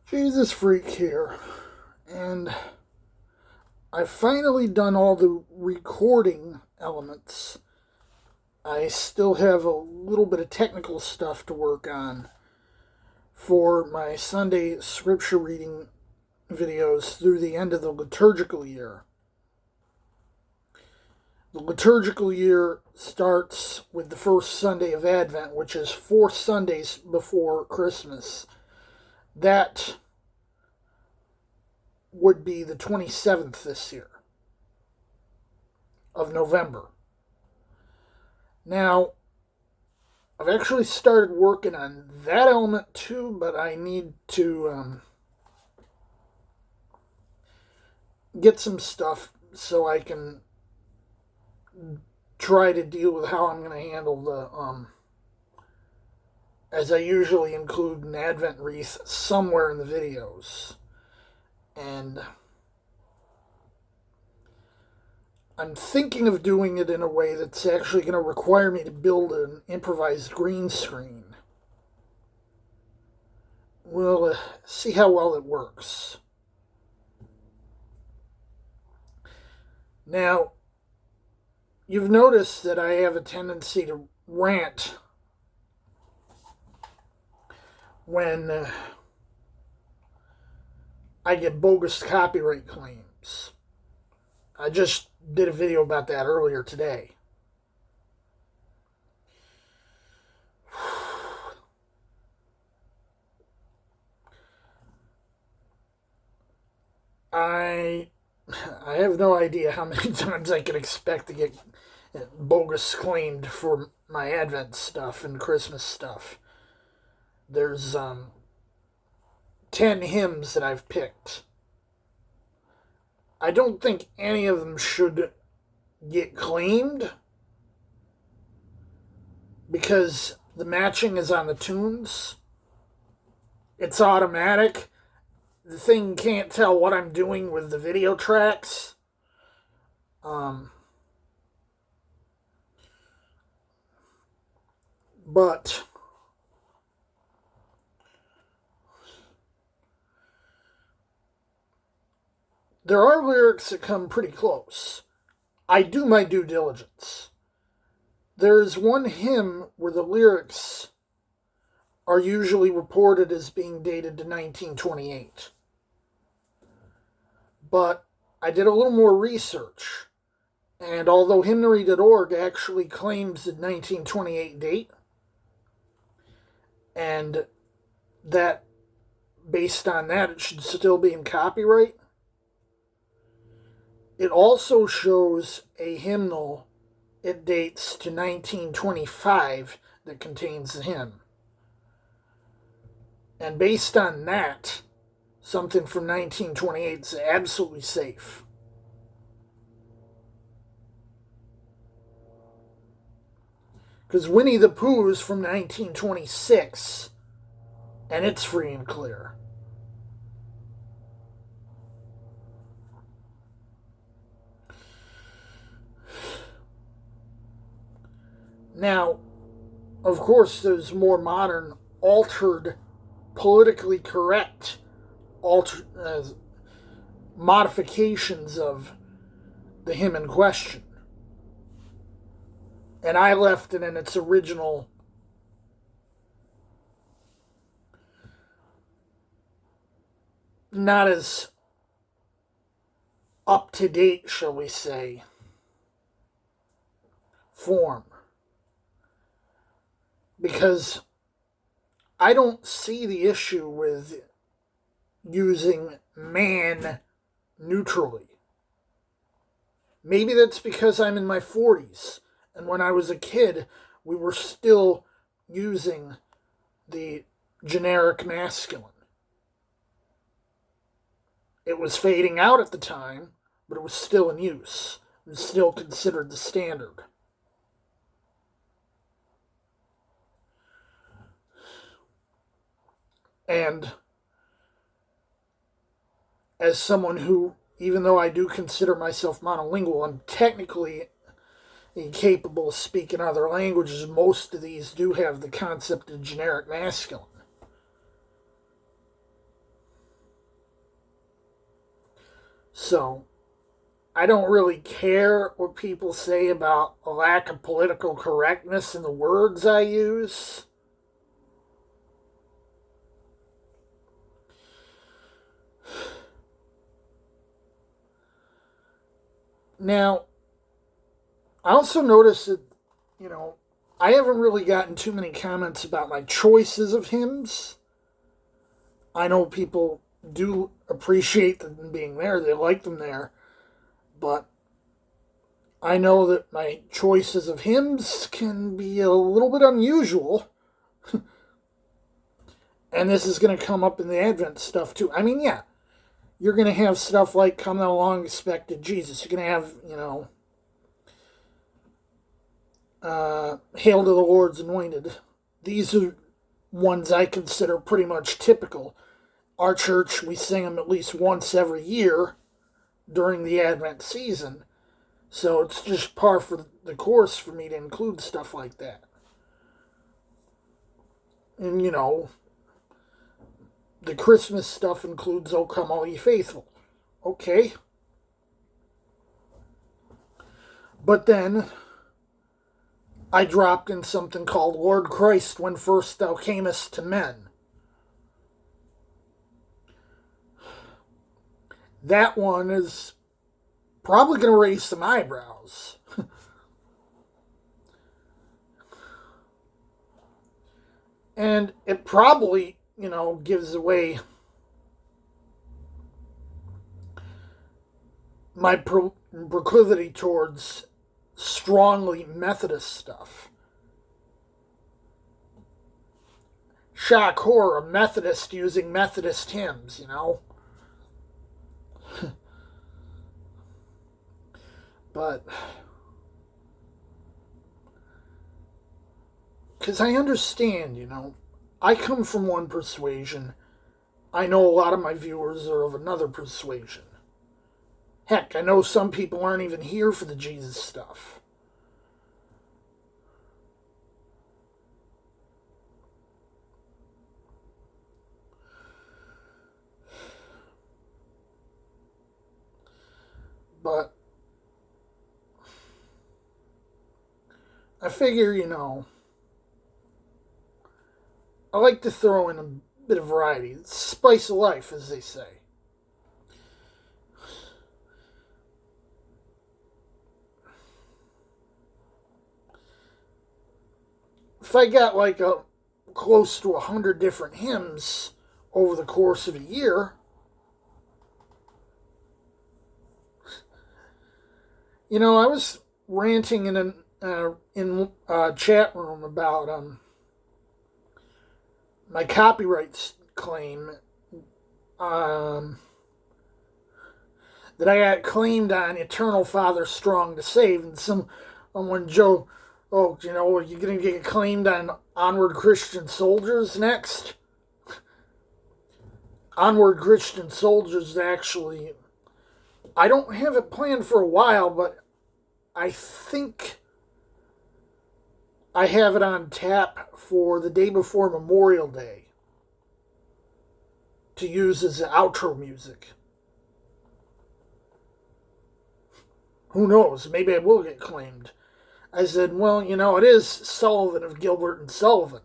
Jesus Freak here, and I've finally done all the recording elements. I still have a little bit of technical stuff to work on for my Sunday scripture reading videos through the end of the liturgical year. The liturgical year starts with the first Sunday of Advent, which is 4 Sundays before Christmas. That would be the 27th this year of November. Now, I've actually started working on that element too, but I need to get some stuff so I can try to deal with how I'm going to handle the, as I usually include an Advent wreath somewhere in the videos. And I'm thinking of doing it in a way that's actually going to require me to build an improvised green screen. We'll see how well it works. Now, you've noticed that I have a tendency to rant when I get bogus copyright claims. I just did a video about that earlier today. I have no idea how many times I can expect to get bogus claimed for my Advent stuff and Christmas stuff. There's 10 hymns that I've picked. I don't think any of them should get claimed because the matching is on the tunes. It's automatic. The thing can't tell what I'm doing with the video tracks. But there are lyrics that come pretty close. I do my due diligence. There is one hymn where the lyrics are usually reported as being dated to 1928. But I did a little more research, and although hymnary.org actually claims the 1928 date, and that based on that it should still be in copyright, it also shows a hymnal. It dates to 1925 that contains the hymn. And based on that, something from 1928 is absolutely safe. Because Winnie the Pooh is from 1926, and it's free and clear. Now, of course, there's more modern, altered, politically correct modifications of the hymn in question. And I left it in its original not as up to date, shall we say, form. Because I don't see the issue with using man neutrally. Maybe that's because I'm in my 40s, and when I was a kid, we were still using the generic masculine. It was fading out at the time, but it was still in use. It was still considered the standard. And as someone who, even though I do consider myself monolingual, I'm technically incapable of speaking other languages. Most of these do have the concept of generic masculine. So I don't really care what people say about a lack of political correctness in the words I use. Now, I also noticed that, I haven't really gotten too many comments about my choices of hymns. I know people do appreciate them being there, they like them there, but I know that my choices of hymns can be a little bit unusual. And this is going to come up in the Advent stuff too. I mean, yeah, you're going to have stuff like Come Thou Long Expected Jesus. You're going to have, Hail to the Lord's Anointed. These are ones I consider pretty much typical. Our church, we sing them at least once every year during the Advent season. So it's just par for the course for me to include stuff like that. And, the Christmas stuff includes O Come All Ye Faithful. Okay. But then I dropped in something called Lord Christ, When First Thou Camest to Men. That one is probably going to raise some eyebrows. And it probably, gives away my proclivity towards strongly Methodist stuff. Shock horror, a Methodist using Methodist hymns, But, because I understand, I come from one persuasion. I know a lot of my viewers are of another persuasion. Heck, I know some people aren't even here for the Jesus stuff. But I figure, I like to throw in a bit of variety. It's spice of life, as they say. If I got like close to 100 different hymns over the course of a year, I was ranting in a chat room about my copyright claim that I got claimed on Eternal Father Strong to Save, and someone Joe, are you going to get claimed on Onward Christian Soldiers next? Onward Christian Soldiers, actually, I don't have it planned for a while, but I think I have it on tap for the day before Memorial Day to use as the outro music. Who knows? Maybe I will get claimed. I said, well, it is Sullivan of Gilbert and Sullivan.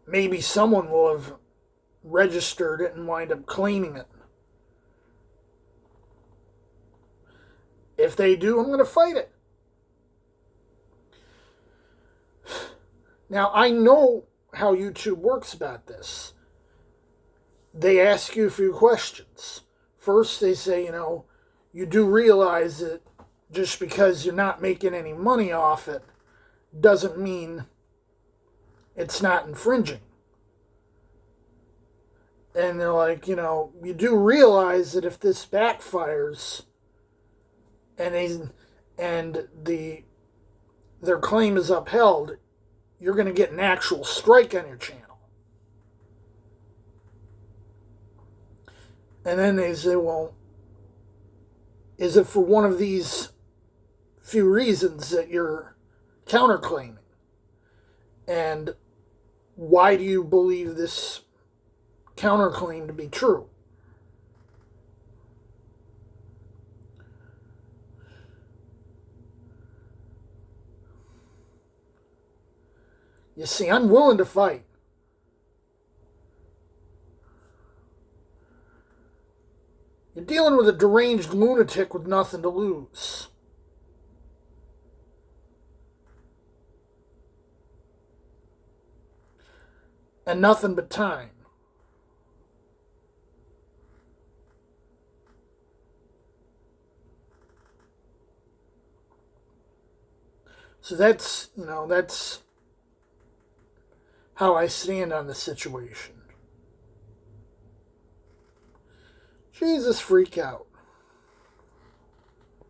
Maybe someone will have registered it and wind up claiming it. If they do, I'm going to fight it. Now, I know how YouTube works about this. They ask you a few questions. First, they say, you do realize that just because you're not making any money off it doesn't mean it's not infringing. And they're like, you do realize that if this backfires and their claim is upheld, you're going to get an actual strike on your channel. And then they say, well, is it for one of these few reasons that you're counterclaiming? And why do you believe this counterclaim to be true? You see, I'm willing to fight. You're dealing with a deranged lunatic with nothing to lose. And nothing but time. So that's how I stand on the situation. Jesus, freak out.